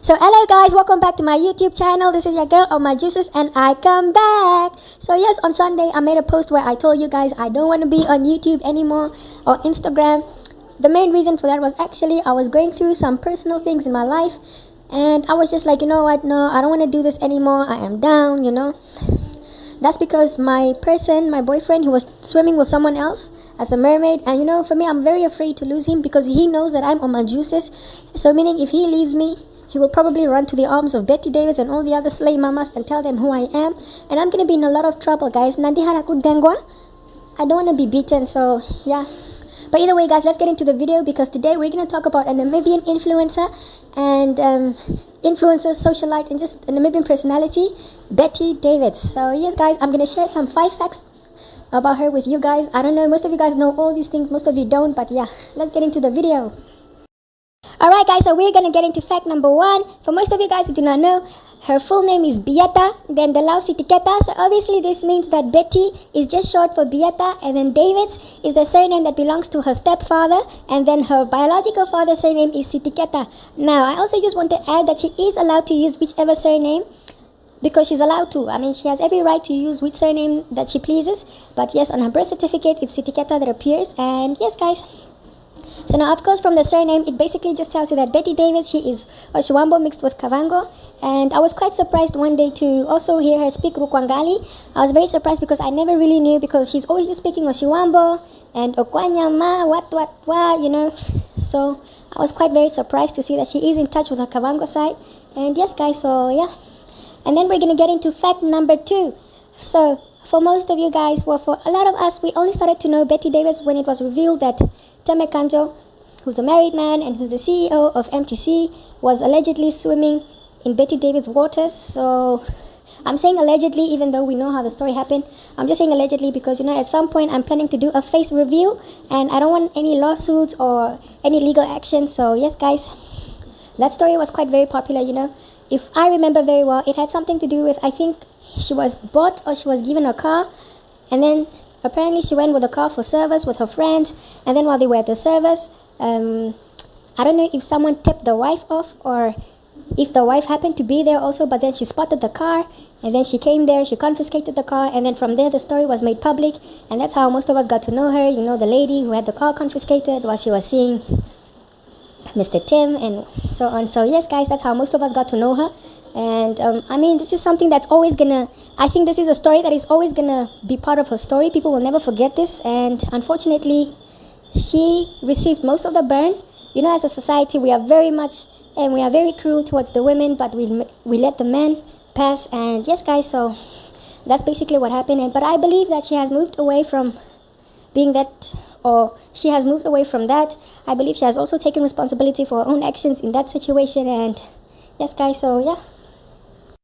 So hello guys, welcome back to my YouTube channel. This is your girl on my juices and I come back. So yes, on Sunday I made a post where I told you guys I don't want to be on YouTube anymore or Instagram. The main reason for that was actually I was going through some personal things in my life and I was just like, you know what, no, I don't want to do this anymore. I am down. That's because my boyfriend, he was swimming with someone else as a mermaid, and for me, I'm very afraid to lose him because he knows that I'm on my juices. So meaning if he leaves me, he will probably run to the arms of Betty Davis and all the other slay mamas and tell them who I am, and I'm gonna be in a lot of trouble, guys. Nandi haraku dengwa. I don't want to be beaten, so yeah. But either way, guys, let's get into the video because today we're going to talk about a Namibian influencer and influencer, socialite, and just a Namibian personality, Betty Davis. So yes, guys, I'm going to share some 5 facts about her with you guys. I don't know, most of you guys know all these things, most of you don't, but yeah, let's get into the video. Alright guys, so we're going to get into fact number 1. For most of you guys who do not know, her full name is Bieta, then the Lausi Tiketa. So obviously this means that Betty is just short for Bieta, and then Davids is the surname that belongs to her stepfather, and then her biological father's surname is Sitiketa. Now, I also just want to add that she is allowed to use whichever surname because she's allowed to. I mean, she has every right to use which surname that she pleases. But yes, on her birth certificate, it's Sitiketa that appears. And yes, guys. So now, of course, from the surname, it basically just tells you that Betty Davis, she is Oshiwambo mixed with Kavango. And I was quite surprised one day to also hear her speak Rukwangali. I was very surprised because I never really knew, because she's always just speaking Oshiwambo and Okwanyama, what. So I was quite very surprised to see that she is in touch with her Kavango side. And yes, guys, so yeah. And then we're going to get into fact number 2. So for most of you guys, well, for a lot of us, we only started to know Betty Davis when it was revealed that Teme Kanjo, who's a married man and who's the CEO of MTC, was allegedly swimming in Betty Davis' waters. So I'm saying allegedly, even though we know how the story happened. I'm just saying allegedly because, at some point I'm planning to do a face reveal and I don't want any lawsuits or any legal action. So yes, guys, that story was quite very popular, If I remember very well, it had something to do with, I think she was bought or she was given a car, and then apparently she went with the car for service with her friends, and then while they were at the service, I don't know if someone tipped the wife off or if the wife happened to be there also, but then she spotted the car, and then she came there, she confiscated the car, and then from there the story was made public, and that's how most of us got to know her, the lady who had the car confiscated while she was seeing Mr. Tim and so on. So yes, guys, that's how most of us got to know her. And this is something that's always I think this is a story that is always gonna be part of her story. People will never forget this, and unfortunately she received most of the burn. As a society, we are very much and we are very cruel towards the women, but we let the men pass. And yes, guys, so that's basically what happened. But I believe that she has moved away from being that, or she has moved away from that. I believe she has also taken responsibility for her own actions in that situation. And yes, guys, so yeah,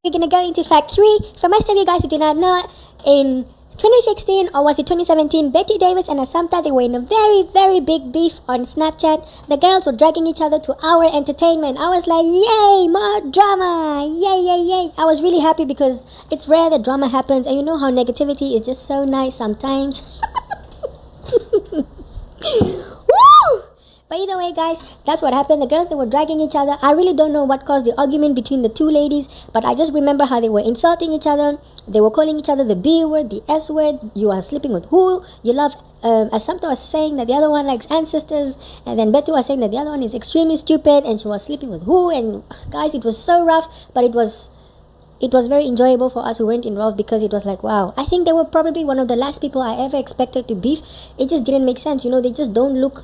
we're gonna go into fact 3. For most of you guys who do not know, in 2016 or was it 2017, Betty Davis and Assumpta, they were in a very, very big beef on Snapchat. The girls were dragging each other to our entertainment. I was like, yay, more drama, yay. I was really happy because it's rare that drama happens, and you know how negativity is just so nice sometimes. Woo! But either way, guys, that's what happened. The girls, they were dragging each other. I really don't know what caused the argument between the 2 ladies, but I just remember how they were insulting each other. They were calling each other the B word, the S word. You are sleeping with who? You love, Assumpta was saying that the other one likes ancestors, and then Betty was saying that the other one is extremely stupid, and she was sleeping with who? And guys, it was so rough, but it was very enjoyable for us who weren't involved, because it was like, wow, I think they were probably one of the last people I ever expected to beef. It just didn't make sense, they just don't look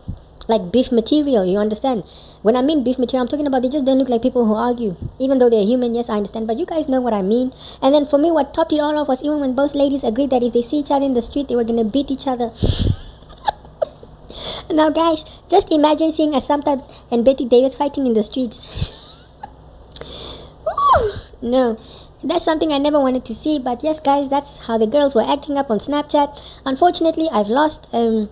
like beef material, you understand? When I mean beef material, I'm talking about they just don't look like people who argue, even though they're human. Yes, I understand, but you guys know what I mean. And then for me, what topped it all off was even when both ladies agreed that if they see each other in the street, they were gonna beat each other. Now guys, just imagine seeing Assumpta and Betty Davis fighting in the streets. No, that's something I never wanted to see. But yes, guys, that's how the girls were acting up on Snapchat. Unfortunately, I've lost the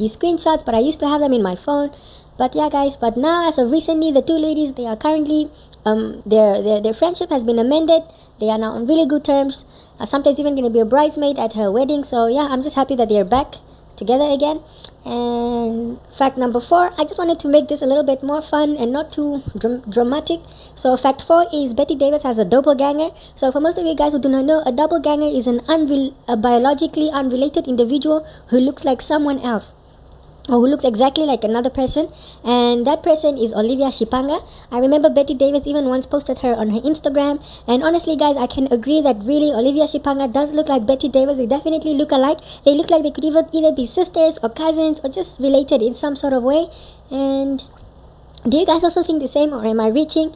screenshots, but I used to have them in my phone. But yeah, guys, but now as of recently, the 2 ladies, they are currently their friendship has been amended. They are now on really good terms. Sometimes even going to be a bridesmaid at her wedding. So yeah, I'm just happy that they're back together again. And fact number 4, I just wanted to make this a little bit more fun and not too dramatic. So fact 4 is Betty Davis has a doppelganger. So for most of you guys who do not know, a doppelganger is a biologically unrelated individual who looks like someone else, or who looks exactly like another person, and that person is Olivia Shipanga. I remember Betty Davis even once posted her on her Instagram, and honestly guys, I can agree that really Olivia Shipanga does look like Betty Davis. They definitely look alike. They look like they could either be sisters or cousins or just related in some sort of way. And do you guys also think the same, or am I reaching?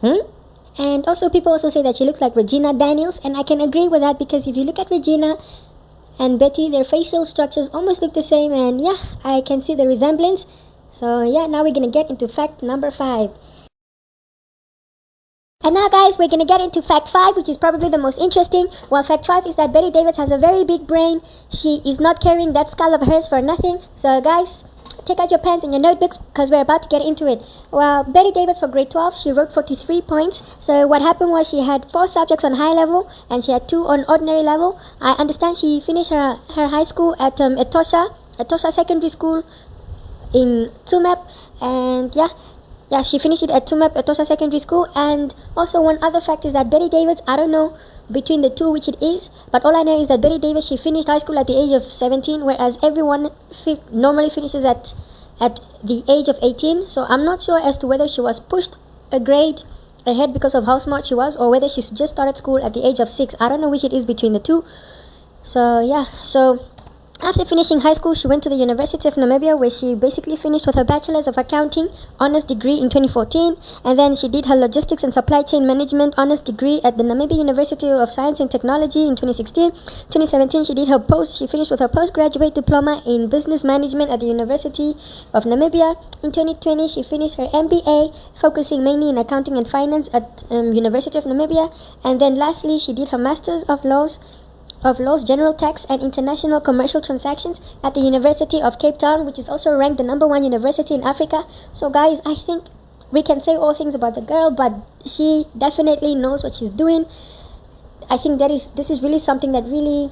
And also people also say that she looks like Regina Daniels, and I can agree with that, because if you look at Regina and Betty, their facial structures almost look the same, and yeah, I can see the resemblance. So yeah, now we're gonna get into fact number 5. And now guys, we're gonna get into fact 5, which is probably the most interesting. Well, fact 5 is that Betty Davis has a very big brain. She is not carrying that skull of hers for nothing. So guys, take out your pens and your notebooks, because we're about to get into it. Well, Betty Davis for grade 12, she wrote 43 points. So what happened was she had 4 subjects on high level and she had 2 on ordinary level. I understand she finished her high school at Etosha Secondary School in Tumep, and yeah, she finished it at Tumep Etosha Secondary School. And also one other fact is that Betty Davis, I don't know between the two which it is, but all I know is that Betty Davis, she finished high school at the age of 17, whereas everyone normally finishes at the age of 18. So I'm not sure as to whether she was pushed a grade ahead because of how smart she was, or whether she just started school at the age of 6. I don't know which it is between the two. So yeah, so after finishing high school, she went to the University of Namibia, where she basically finished with her Bachelor's of Accounting honors degree in 2014, and then she did her Logistics and Supply Chain Management honors degree at the Namibia University of Science and Technology in 2016. 2017, she finished with her postgraduate diploma in Business Management at the University of Namibia. In 2020, she finished her MBA, focusing mainly in Accounting and Finance at University of Namibia, and then lastly, she did her Master's of Laws, General Tax and International Commercial Transactions at the University of Cape Town, which is also ranked the #1 university in Africa. So guys, I think we can say all things about the girl, but she definitely knows what she's doing. I think this is really something that really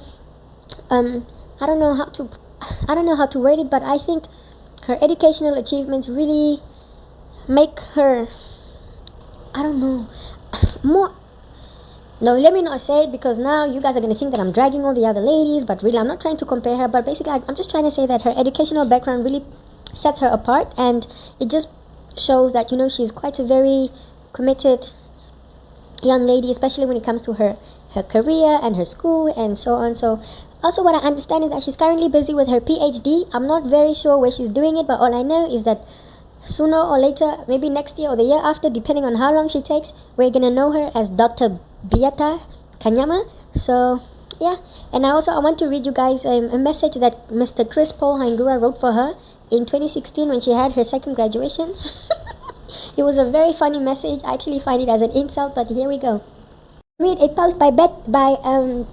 I don't know how to word it, but I think her educational achievements really make her, I don't know, more. No, let me not say it, because now you guys are going to think that I'm dragging all the other ladies, but really I'm not trying to compare her, but basically I'm just trying to say that her educational background really sets her apart, and it just shows that, she's quite a very committed young lady, especially when it comes to her career and her school and so on. So also what I understand is that she's currently busy with her PhD. I'm not very sure where she's doing it, but all I know is that sooner or later, maybe next year or the year after, depending on how long she takes, we're going to know her as Dr. Beata Kanyama. So yeah, and I want to read you guys a message that Mr. Chris Paul Haingura wrote for her in 2016 when she had her second graduation. It was a very funny message. I actually find it as an insult, but here we go. Read a post by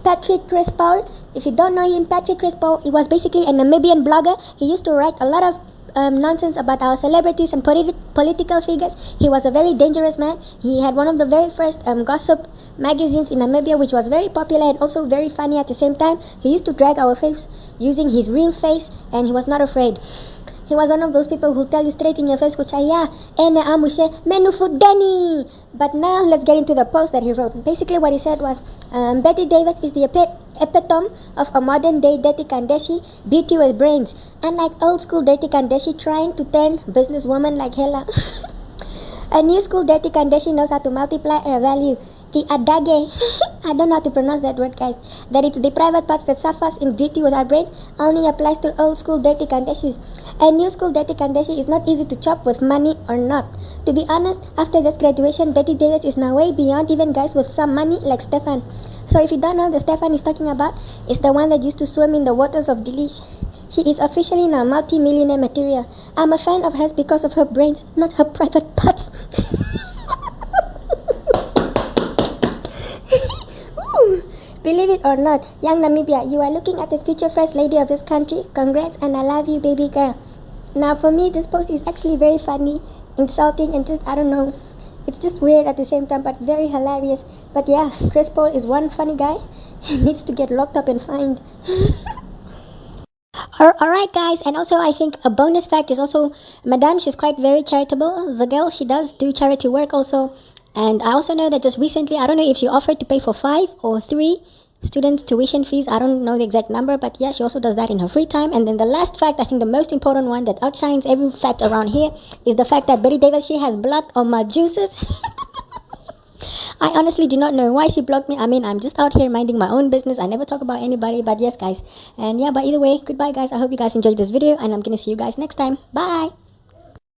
Patrick Chris Paul. If you don't know him, Patrick Chris Paul, he was basically a Namibian blogger. He used to write a lot of nonsense about our celebrities and political figures. He was a very dangerous man. He had one of the very first gossip magazines in Namibia, which was very popular and also very funny at the same time. He used to drag our face using his real face, and he was not afraid. He was one of those people who tell you straight in your face, Kuchaya, ene amushe, menu fudeni. But now let's get into the post that he wrote. Basically what he said was, Betty Davis is the epitome of a modern day Dirty Kandeshi, beauty with brains. Unlike old school Dirty Kandeshi trying to turn businesswoman like Hela. A new school Dirty Kandeshi knows how to multiply her value. The adage, I don't know how to pronounce that word, guys, that it's the private parts that suffers in beauty without brains, only applies to old school Dirty Kandeshis. A new school Dirty Kandeshi is not easy to chop with money or not. To be honest, after this graduation, Betty Davis is now way beyond even guys with some money like Stefan. So if you don't know, the Stefan he's talking about is the one that used to swim in the waters of Delish. She is officially now multi-millionaire material. I'm a fan of hers because of her brains, not her private parts. Believe it or not, young Namibia, you are looking at the future first lady of this country. Congrats, and I love you, baby girl. Now for me, this post is actually very funny, insulting, and just, I don't know, it's just weird at the same time, but very hilarious. But yeah, Chris Paul is one funny guy. He needs to get locked up and fined. Alright guys, and also I think a bonus fact is also Madame, she's quite very charitable. The girl, she does do charity work also. And I also know that just recently, I don't know if she offered to pay for 5 or 3 students tuition fees. I don't know the exact number, but yeah, she also does that in her free time. And then the last fact, I think the most important one that outshines every fact around here is the fact that Betty Davis, she has blocked all my juices. I honestly do not know why she blocked me. I mean, I'm just out here minding my own business. I never talk about anybody, but yes, guys. And yeah, but either way, goodbye, guys. I hope you guys enjoyed this video, and I'm gonna see you guys next time. Bye.